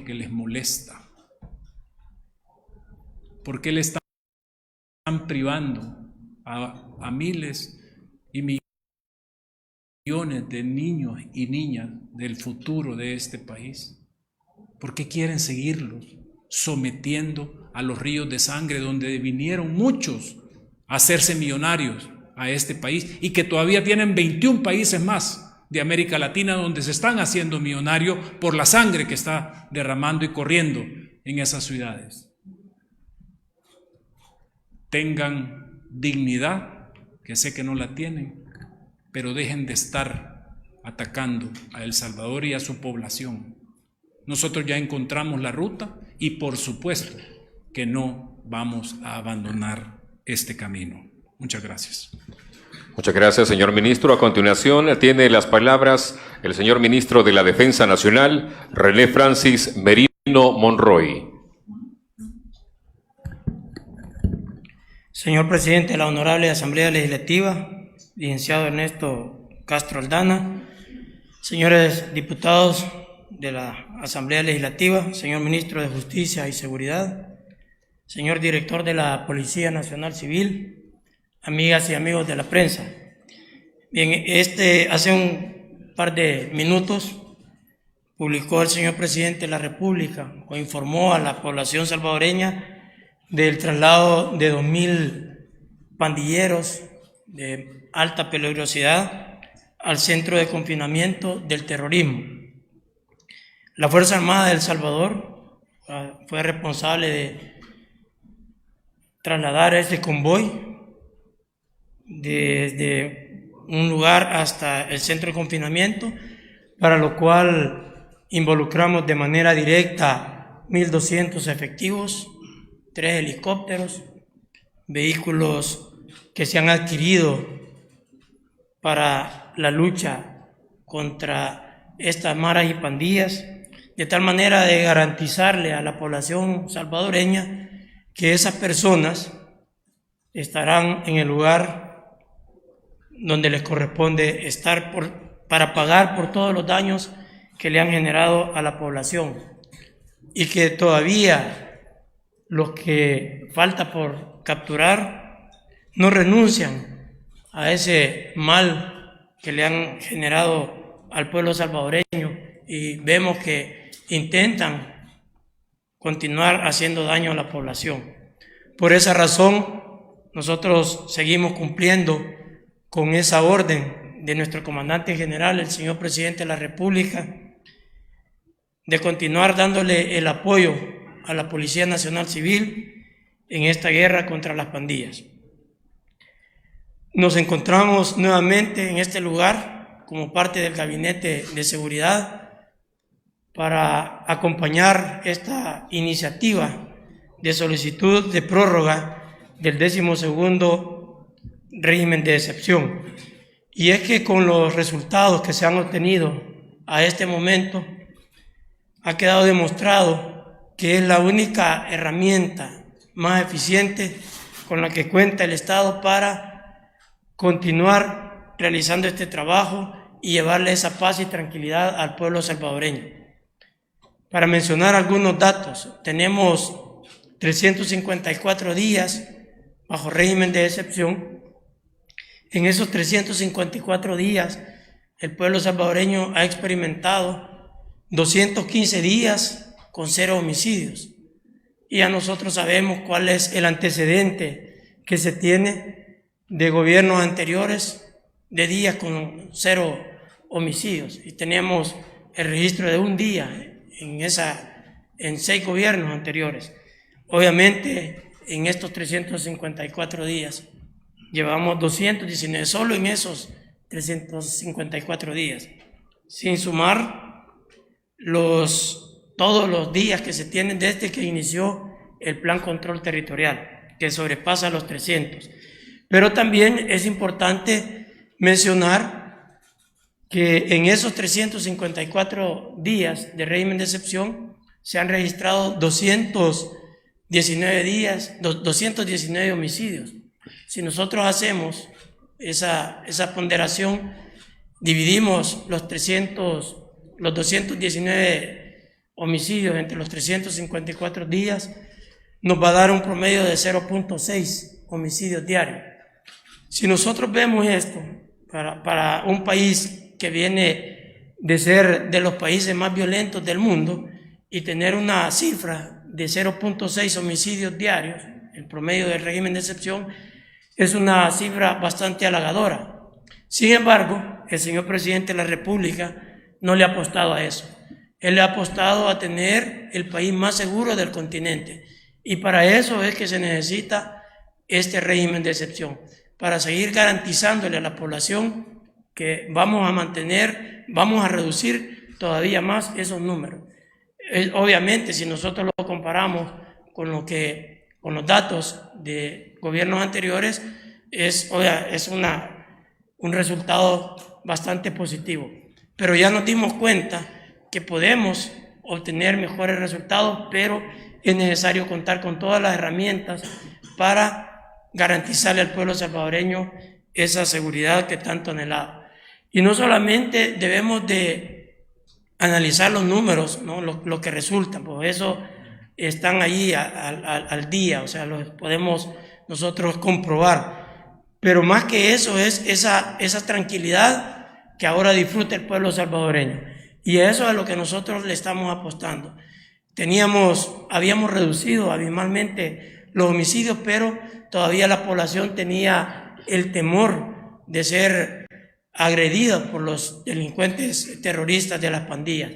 porque les molesta. ¿Por qué le están privando a miles y millones de niños y niñas del futuro de este país? ¿Por qué quieren seguirlos sometiendo a los ríos de sangre donde vinieron muchos a hacerse millonarios a este país y que todavía tienen 21 países más de América Latina donde se están haciendo millonarios por la sangre que está derramando y corriendo en esas ciudades? Tengan dignidad, que sé que no la tienen, pero dejen de estar atacando a El Salvador y a su población. Nosotros ya encontramos la ruta y por supuesto que no vamos a abandonar este camino. Muchas gracias. Muchas gracias, señor ministro. A continuación tiene las palabras el señor ministro de la Defensa Nacional, René Francis Merino Monroy. Señor presidente de la Honorable Asamblea Legislativa, licenciado Ernesto Castro Aldana, señores diputados de la Asamblea Legislativa, señor ministro de Justicia y Seguridad, señor director de la Policía Nacional Civil, amigas y amigos de la prensa. Bien, hace un par de minutos publicó el señor presidente de la República o informó a la población salvadoreña del traslado de 2.000 pandilleros de alta peligrosidad al centro de confinamiento del terrorismo. La Fuerza Armada de El Salvador fue responsable de trasladar a este convoy desde un lugar hasta el centro de confinamiento, para lo cual involucramos de manera directa 1.200 efectivos, 3 helicópteros, vehículos que se han adquirido para la lucha contra estas maras y pandillas, de tal manera de garantizarle a la población salvadoreña que esas personas estarán en el lugar donde les corresponde estar para pagar por todos los daños que le han generado a la población, y que todavía los que falta por capturar no renuncian a ese mal que le han generado al pueblo salvadoreño, y vemos que intentan continuar haciendo daño a la población. Por esa razón, nosotros seguimos cumpliendo con esa orden de nuestro comandante general, el señor presidente de la República, de continuar dándole el apoyo a la Policía Nacional Civil en esta guerra contra las pandillas. Nos encontramos nuevamente en este lugar como parte del Gabinete de Seguridad para acompañar esta iniciativa de solicitud de prórroga del 12º régimen de excepción. Y es que con los resultados que se han obtenido a este momento, ha quedado demostrado que es la única herramienta más eficiente con la que cuenta el Estado para continuar realizando este trabajo y llevarle esa paz y tranquilidad al pueblo salvadoreño. Para mencionar algunos datos, tenemos 354 días bajo régimen de excepción. En esos 354 días, el pueblo salvadoreño ha experimentado 215 días con 0 homicidios. Y ya nosotros sabemos cuál es el antecedente que se tiene de gobiernos anteriores de días con 0 homicidios. Y tenemos el registro de un día en 6 gobiernos anteriores. Obviamente, en estos 354 días llevamos 219, solo en esos 354 días, sin sumar todos los días que se tienen desde que inició el Plan Control Territorial, que sobrepasa los 300. Pero también es importante mencionar que en esos 354 días de régimen de excepción se han registrado 219 homicidios. Si nosotros hacemos esa ponderación, dividimos los 219 homicidios entre los 354 días, nos va a dar un promedio de 0.6 homicidios diarios. Si nosotros vemos esto, para un país que viene de ser de los países más violentos del mundo y tener una cifra de 0.6 homicidios diarios, el promedio del régimen de excepción, es una cifra bastante halagadora. Sin embargo, el señor presidente de la República no le ha apostado a eso. Él le ha apostado a tener el país más seguro del continente. Y para eso es que se necesita este régimen de excepción, para seguir garantizándole a la población que vamos a mantener, vamos a reducir todavía más esos números. Obviamente, si nosotros lo comparamos con los datos de gobiernos anteriores, es un resultado bastante positivo. Pero ya nos dimos cuenta que podemos obtener mejores resultados, pero es necesario contar con todas las herramientas para garantizarle al pueblo salvadoreño esa seguridad que tanto anhelaba. Y no solamente debemos de analizar los números, ¿no? Lo que resultan, pues eso están ahí al día, o sea, los podemos nosotros comprobar. Pero más que eso es esa tranquilidad que ahora disfruta el pueblo salvadoreño. Y eso es a lo que nosotros le estamos apostando. Habíamos reducido abismalmente los homicidios, pero todavía la población tenía el temor de ser agredida por los delincuentes terroristas de las pandillas.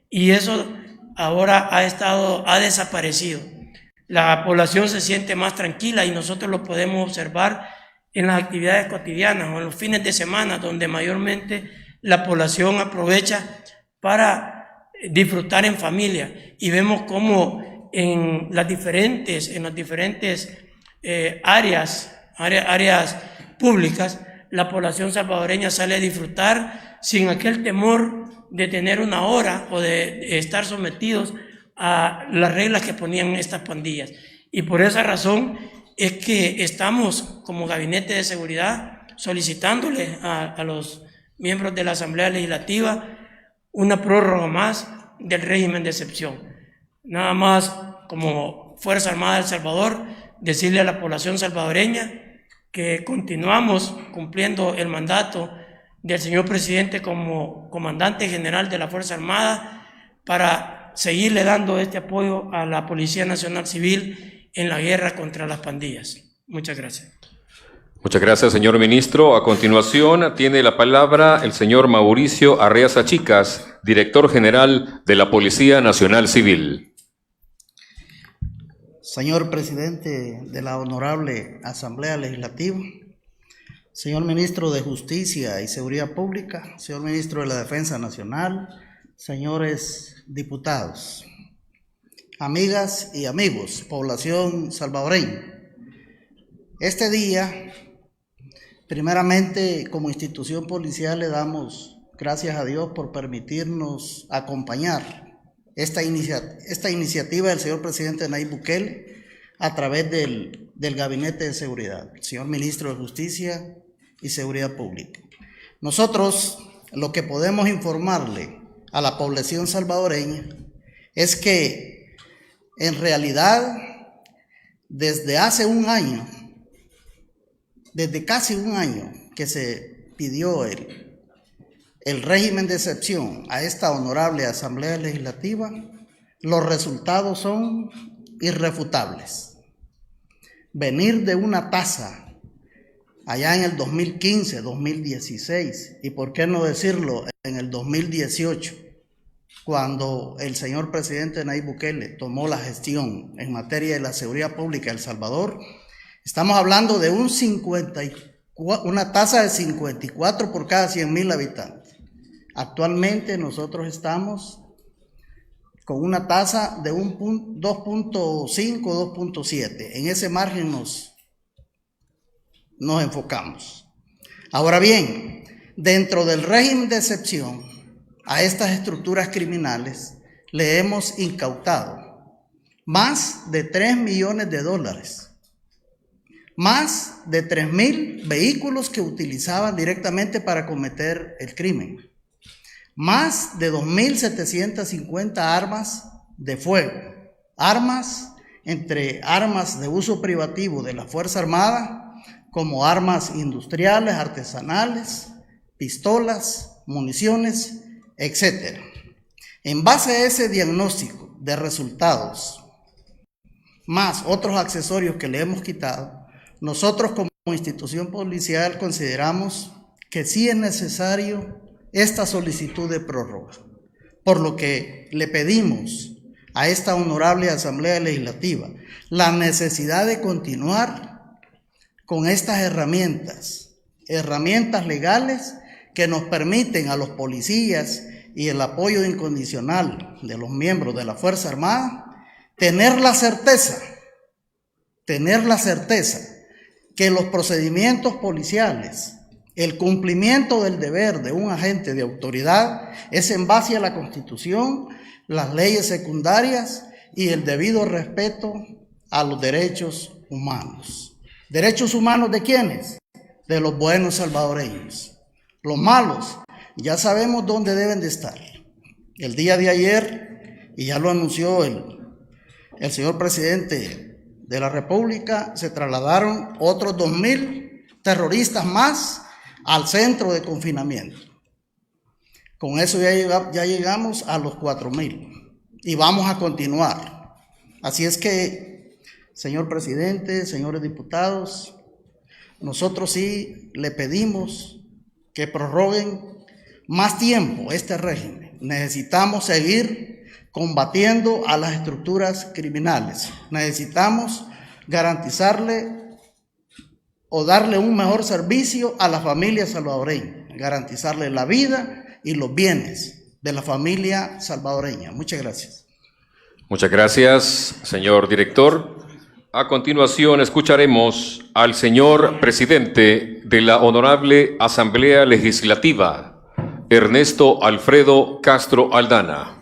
Y eso ahora ha desaparecido. La población se siente más tranquila y nosotros lo podemos observar en las actividades cotidianas o en los fines de semana, donde mayormente la población aprovecha para disfrutar en familia, y vemos cómo en las diferentes áreas públicas la población salvadoreña sale a disfrutar sin aquel temor de tener una hora o de estar sometidos a las reglas que ponían estas pandillas. Y por esa razón es que estamos como Gabinete de Seguridad solicitándole a los miembros de la Asamblea Legislativa una prórroga más del régimen de excepción. Nada más, como Fuerza Armada de El Salvador, decirle a la población salvadoreña que continuamos cumpliendo el mandato del señor presidente como comandante general de la Fuerza Armada para seguirle dando este apoyo a la Policía Nacional Civil en la guerra contra las pandillas. Muchas gracias. Muchas gracias, señor ministro. A continuación, tiene la palabra el señor Mauricio Arreaza Chicas, director general de la Policía Nacional Civil. Señor presidente de la Honorable Asamblea Legislativa, señor ministro de Justicia y Seguridad Pública, señor ministro de la Defensa Nacional, señores diputados, amigas y amigos, población salvadoreña. Este día, primeramente, como institución policial, le damos gracias a Dios por permitirnos acompañar esta iniciativa del señor presidente Nayib Bukele a través del Gabinete de Seguridad, el señor ministro de Justicia y Seguridad Pública. Nosotros lo que podemos informarle a la población salvadoreña es que en realidad desde casi un año que se pidió el régimen de excepción a esta honorable Asamblea Legislativa, los resultados son irrefutables. Venir de una tasa allá en el 2015, 2016 y por qué no decirlo en el 2018, cuando el señor presidente Nayib Bukele tomó la gestión en materia de la seguridad pública en El Salvador, estamos hablando de una tasa de 54 por cada 100,000 habitantes. Actualmente nosotros estamos con una tasa de 2.5, 2.7. En ese margen nos enfocamos. Ahora bien, dentro del régimen de excepción a estas estructuras criminales le hemos incautado más de $3 millones, más de 3,000 vehículos que utilizaban directamente para cometer el crimen, más de 2,750 armas de fuego, armas, entre armas de uso privativo de la Fuerza Armada, como armas industriales, artesanales, pistolas, municiones, etc. En base a ese diagnóstico de resultados, más otros accesorios que le hemos quitado, nosotros como institución policial consideramos que sí es necesario esta solicitud de prórroga, por lo que le pedimos a esta honorable Asamblea Legislativa la necesidad de continuar con estas herramientas legales que nos permiten a los policías y el apoyo incondicional de los miembros de la Fuerza Armada tener la certeza que los procedimientos policiales, el cumplimiento del deber de un agente de autoridad es en base a la Constitución, las leyes secundarias y el debido respeto a los derechos humanos. ¿Derechos humanos de quiénes? De los buenos salvadoreños. Los malos, ya sabemos dónde deben de estar. El día de ayer, y ya lo anunció el señor presidente de la República, se trasladaron otros 2,000 terroristas más al centro de confinamiento. Con eso ya llegamos a los 4,000 y vamos a continuar. Así es que, señor presidente, señores diputados, nosotros sí le pedimos que prorroguen más tiempo este régimen. Necesitamos seguir combatiendo a las estructuras criminales. Necesitamos garantizarle o darle un mejor servicio a la familia salvadoreña, garantizarle la vida y los bienes de la familia salvadoreña. Muchas gracias. Muchas gracias, señor director. A continuación escucharemos al señor presidente de la Honorable Asamblea Legislativa, Ernesto Alfredo Castro Aldana.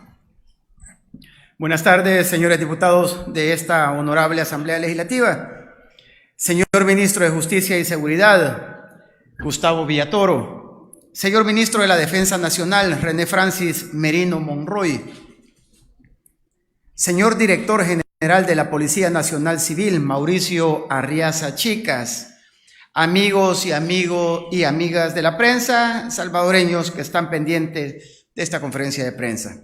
Buenas tardes, señores diputados de esta Honorable Asamblea Legislativa. Señor Ministro de Justicia y Seguridad, Gustavo Villatoro. Señor Ministro de la Defensa Nacional, René Francis Merino Monroy. Señor Director General de la Policía Nacional Civil, Mauricio Arriaza Chicas. Amigos y amigas de la prensa, salvadoreños que están pendientes de esta conferencia de prensa.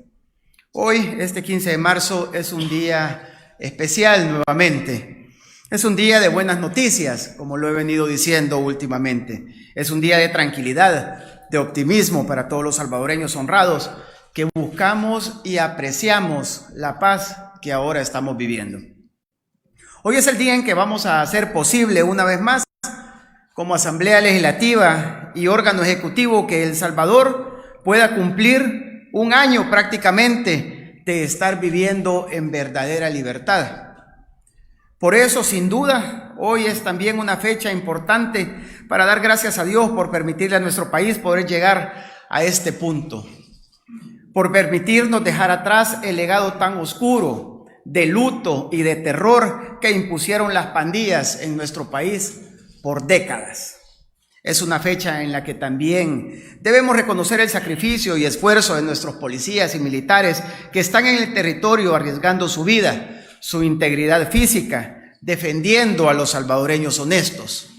Hoy, este 15 de marzo, es un día especial nuevamente. Es un día de buenas noticias, como lo he venido diciendo últimamente. Es un día de tranquilidad, de optimismo para todos los salvadoreños honrados que buscamos y apreciamos la paz que ahora estamos viviendo. Hoy es el día en que vamos a hacer posible una vez más, como Asamblea Legislativa y órgano ejecutivo, que El Salvador pueda cumplir un año prácticamente de estar viviendo en verdadera libertad. Por eso, sin duda, hoy es también una fecha importante para dar gracias a Dios por permitirle a nuestro país poder llegar a este punto, por permitirnos dejar atrás el legado tan oscuro de luto y de terror que impusieron las pandillas en nuestro país por décadas. Es una fecha en la que también debemos reconocer el sacrificio y esfuerzo de nuestros policías y militares que están en el territorio arriesgando su vida, su integridad física, defendiendo a los salvadoreños honestos.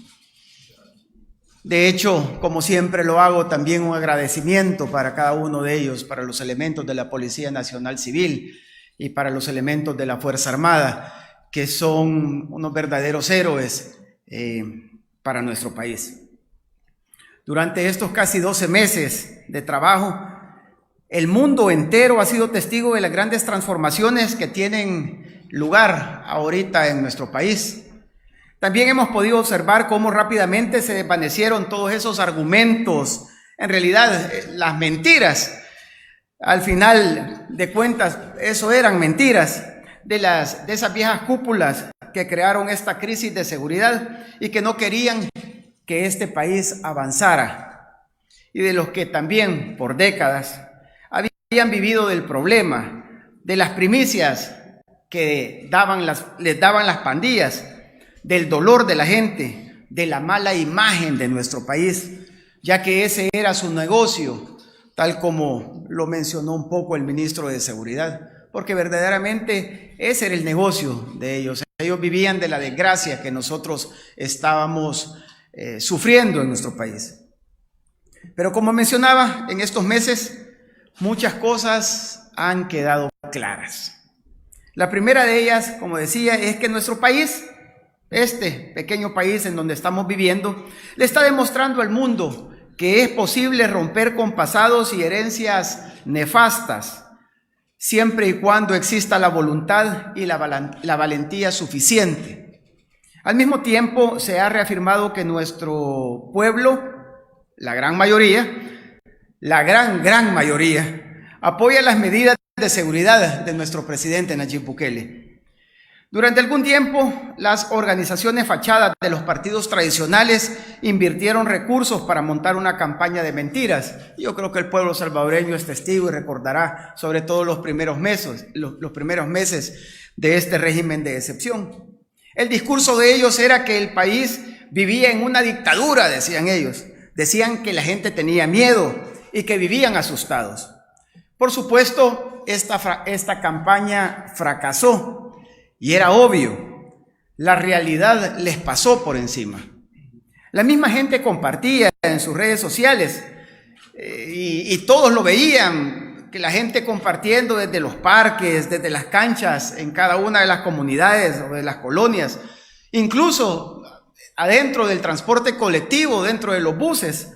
De hecho, como siempre lo hago, también un agradecimiento para cada uno de ellos, para los elementos de la Policía Nacional Civil y para los elementos de la Fuerza Armada, que son unos verdaderos héroes para nuestro país. Durante estos casi 12 meses de trabajo, el mundo entero ha sido testigo de las grandes transformaciones que tienen lugar ahorita en nuestro país. También hemos podido observar cómo rápidamente se desvanecieron todos esos argumentos, en realidad las mentiras. Al final de cuentas, eso eran mentiras de esas viejas cúpulas que crearon esta crisis de seguridad y que no querían que este país avanzara, y de los que también por décadas habían vivido del problema, de las primicias que les daban las pandillas, del dolor de la gente, de la mala imagen de nuestro país, ya que ese era su negocio, tal como lo mencionó un poco el ministro de Seguridad. porque verdaderamente ese era el negocio de ellos. Ellos vivían de la desgracia que nosotros estábamos sufriendo en nuestro país. Pero como mencionaba, en estos meses muchas cosas han quedado claras. La primera de ellas, como decía, es que nuestro país, este pequeño país en donde estamos viviendo, le está demostrando al mundo que es posible romper con pasados y herencias nefastas, siempre y cuando exista la voluntad y la valentía suficiente. Al mismo tiempo, se ha reafirmado que nuestro pueblo, la gran mayoría, gran mayoría, apoya las medidas de seguridad de nuestro presidente Nayib Bukele. Durante algún tiempo, las organizaciones fachadas de los partidos tradicionales invirtieron recursos para montar una campaña de mentiras. Yo creo que el pueblo salvadoreño es testigo y recordará sobre todo los primeros meses de este régimen de excepción. El discurso de ellos era que el país vivía en una dictadura, decían ellos. Decían que la gente tenía miedo y que vivían asustados. Por supuesto, esta campaña fracasó. Y era obvio, la realidad les pasó por encima. La misma gente compartía en sus redes sociales y todos lo veían, que la gente compartiendo desde los parques, desde las canchas, en cada una de las comunidades o de las colonias, incluso adentro del transporte colectivo, dentro de los buses,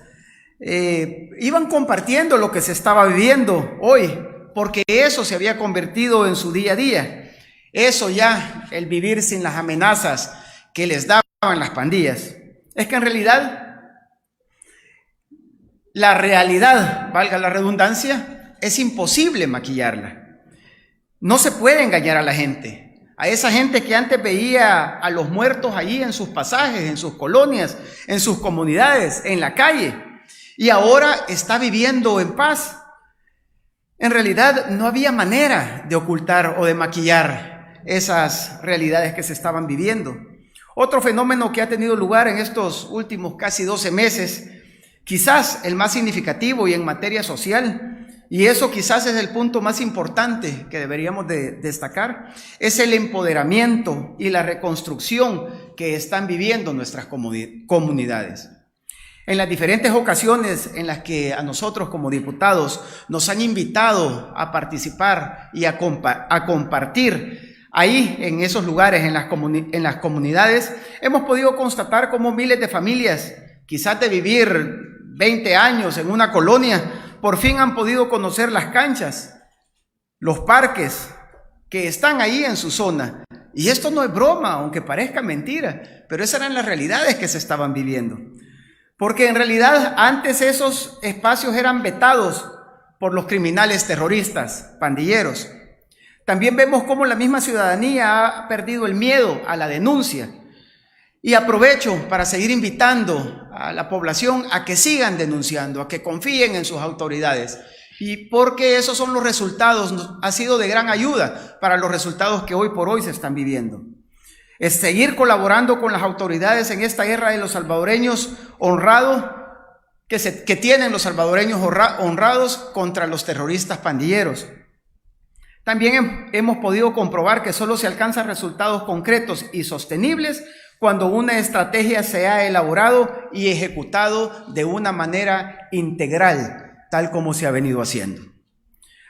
iban compartiendo lo que se estaba viviendo hoy, porque eso se había convertido en su día a día. Eso ya, el vivir sin las amenazas que les daban las pandillas. Es que en realidad, la realidad, valga la redundancia, es imposible maquillarla. No se puede engañar a la gente. A esa gente que antes veía a los muertos allí en sus pasajes, en sus colonias, en sus comunidades, en la calle, y ahora está viviendo en paz. En realidad no había manera de ocultar o de maquillar esas realidades que se estaban viviendo. Otro fenómeno que ha tenido lugar en estos últimos casi 12 meses, quizás el más significativo y en materia social, y eso quizás es el punto más importante que deberíamos de destacar, es el empoderamiento y la reconstrucción que están viviendo nuestras comunidades. En las diferentes ocasiones en las que a nosotros como diputados nos han invitado a participar y a compartir ahí en esos lugares, en las comunidades, hemos podido constatar cómo miles de familias, quizás de vivir 20 años en una colonia, por fin han podido conocer las canchas, los parques que están ahí en su zona. Y esto no es broma, aunque parezca mentira, pero esas eran las realidades que se estaban viviendo. Porque en realidad antes esos espacios eran vetados por los criminales terroristas, pandilleros. También vemos cómo la misma ciudadanía ha perdido el miedo a la denuncia. Y aprovecho para seguir invitando a la población a que sigan denunciando, a que confíen en sus autoridades. Y porque esos son los resultados, ha sido de gran ayuda para los resultados que hoy por hoy se están viviendo. Es seguir colaborando con las autoridades en esta guerra de los salvadoreños honrados, que tienen los salvadoreños honrados contra los terroristas pandilleros. También hemos podido comprobar que solo se alcanzan resultados concretos y sostenibles cuando una estrategia se ha elaborado y ejecutado de una manera integral, tal como se ha venido haciendo.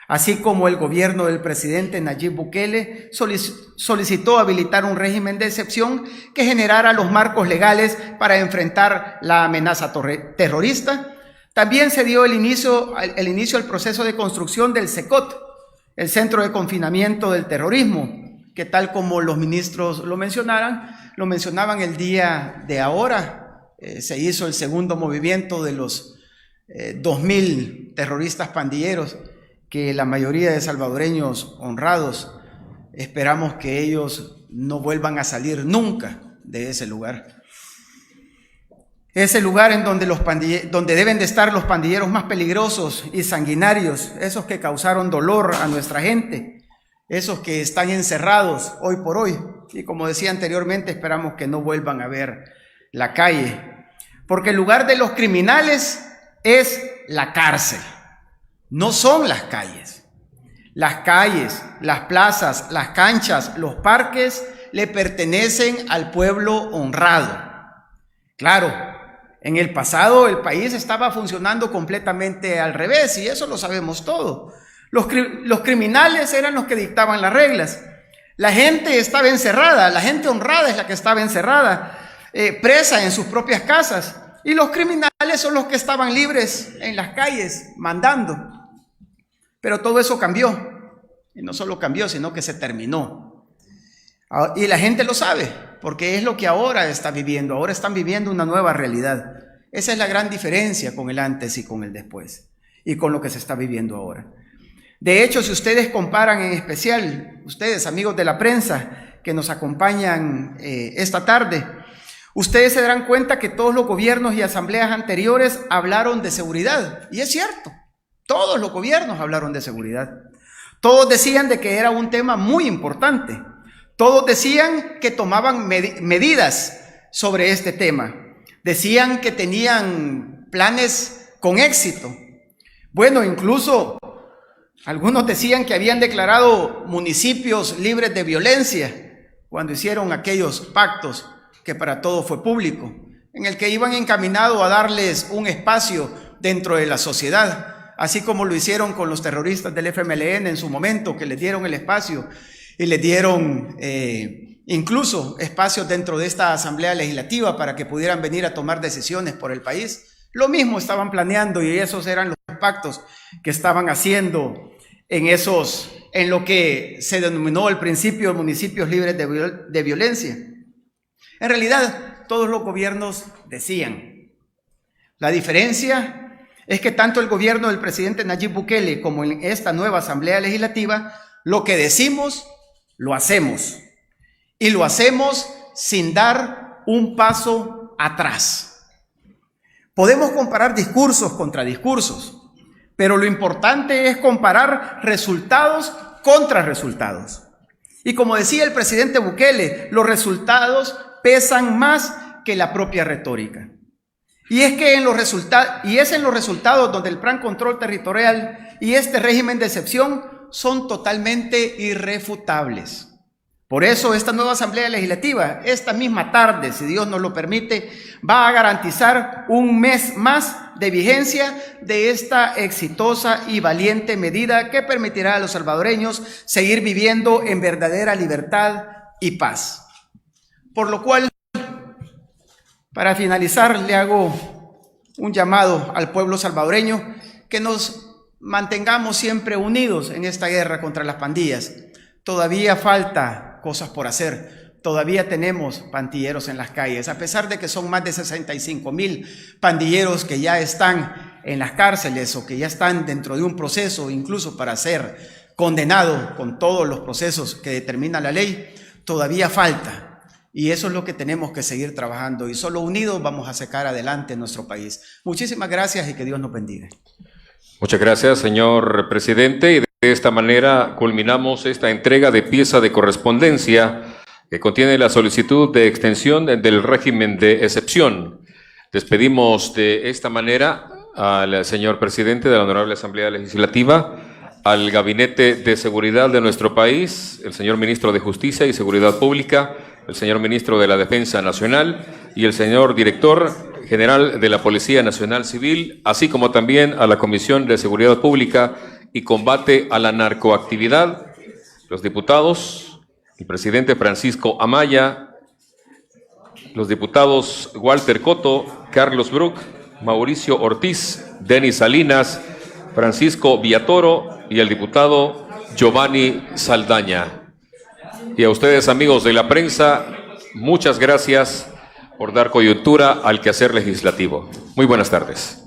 Así como el gobierno del presidente Nayib Bukele solicitó habilitar un régimen de excepción que generara los marcos legales para enfrentar la amenaza terrorista, también se dio el inicio al proceso de construcción del CECOT, el Centro de Confinamiento del Terrorismo, que tal como los ministros lo mencionaban el día de ahora, se hizo el segundo movimiento de los 2.000 terroristas pandilleros, que la mayoría de salvadoreños honrados esperamos que ellos no vuelvan a salir nunca de ese lugar. Ese lugar en donde donde deben de estar los pandilleros más peligrosos y sanguinarios, esos que causaron dolor a nuestra gente, esos que están encerrados hoy por hoy. Y como decía anteriormente, esperamos que no vuelvan a ver la calle, porque el lugar de los criminales es la cárcel, no son las calles. Las calles, las plazas, las canchas, los parques le pertenecen al pueblo honrado. Claro, en el pasado el país estaba funcionando completamente al revés y eso lo sabemos todo. Los criminales eran los que dictaban las reglas. La gente estaba encerrada, la gente honrada es la que estaba encerrada, presa en sus propias casas. Y los criminales son los que estaban libres en las calles, mandando. Pero todo eso cambió. Y no solo cambió, sino que se terminó. Y la gente lo sabe, porque es lo que ahora está viviendo. Ahora están viviendo una nueva realidad. Esa es la gran diferencia con el antes y con el después. Y con lo que se está viviendo ahora. De hecho, si ustedes comparan en especial, ustedes amigos de la prensa que nos acompañan esta tarde, ustedes se darán cuenta que todos los gobiernos y asambleas anteriores hablaron de seguridad. Y es cierto, todos los gobiernos hablaron de seguridad. Todos decían de que era un tema muy importante. Todos decían que tomaban medidas sobre este tema. Decían que tenían planes con éxito. Bueno, incluso algunos decían que habían declarado municipios libres de violencia cuando hicieron aquellos pactos que para todos fue público, en el que iban encaminados a darles un espacio dentro de la sociedad, así como lo hicieron con los terroristas del FMLN en su momento, que les dieron el espacio y les dieron incluso espacios dentro de esta asamblea legislativa para que pudieran venir a tomar decisiones por el país. Lo mismo estaban planeando y esos eran los pactos que estaban haciendo en lo que se denominó al principio municipios libres de violencia. En realidad, todos los gobiernos decían. La diferencia es que tanto el gobierno del presidente Nayib Bukele como en esta nueva asamblea legislativa, lo que decimos, lo hacemos. Y lo hacemos sin dar un paso atrás. Podemos comparar discursos contra discursos, pero lo importante es comparar resultados contra resultados. Y como decía el presidente Bukele, los resultados pesan más que la propia retórica. Y es en los resultados donde el Plan Control Territorial y este régimen de excepción son totalmente irrefutables. Por eso esta nueva Asamblea Legislativa, esta misma tarde, si Dios nos lo permite, va a garantizar un mes más de vigencia de esta exitosa y valiente medida que permitirá a los salvadoreños seguir viviendo en verdadera libertad y paz. Por lo cual, para finalizar, le hago un llamado al pueblo salvadoreño que nos mantengamos siempre unidos en esta guerra contra las pandillas. Todavía falta cosas por hacer. Todavía tenemos pandilleros en las calles, a pesar de que son más de 65,000 pandilleros que ya están en las cárceles o que ya están dentro de un proceso, incluso para ser condenados con todos los procesos que determina la ley. Todavía falta. Y eso es lo que tenemos que seguir trabajando. Y solo unidos vamos a sacar adelante nuestro país. Muchísimas gracias y que Dios nos bendiga. Muchas gracias, señor presidente. Y de esta manera culminamos esta entrega de pieza de correspondencia que contiene la solicitud de extensión del régimen de excepción. Despedimos de esta manera al señor presidente de la Honorable Asamblea Legislativa, al Gabinete de Seguridad de nuestro país, el señor Ministro de Justicia y Seguridad Pública, el señor Ministro de la Defensa Nacional y el señor Director General de la Policía Nacional Civil, así como también a la Comisión de Seguridad Pública y Combate a la Narcoactividad, los diputados, el presidente Francisco Amaya, los diputados Walter Cotto, Carlos Bruck, Mauricio Ortiz, Denis Salinas, Francisco Villatoro y el diputado Giovanni Saldaña. Y a ustedes, amigos de la prensa, muchas gracias por dar coyuntura al quehacer legislativo. Muy buenas tardes.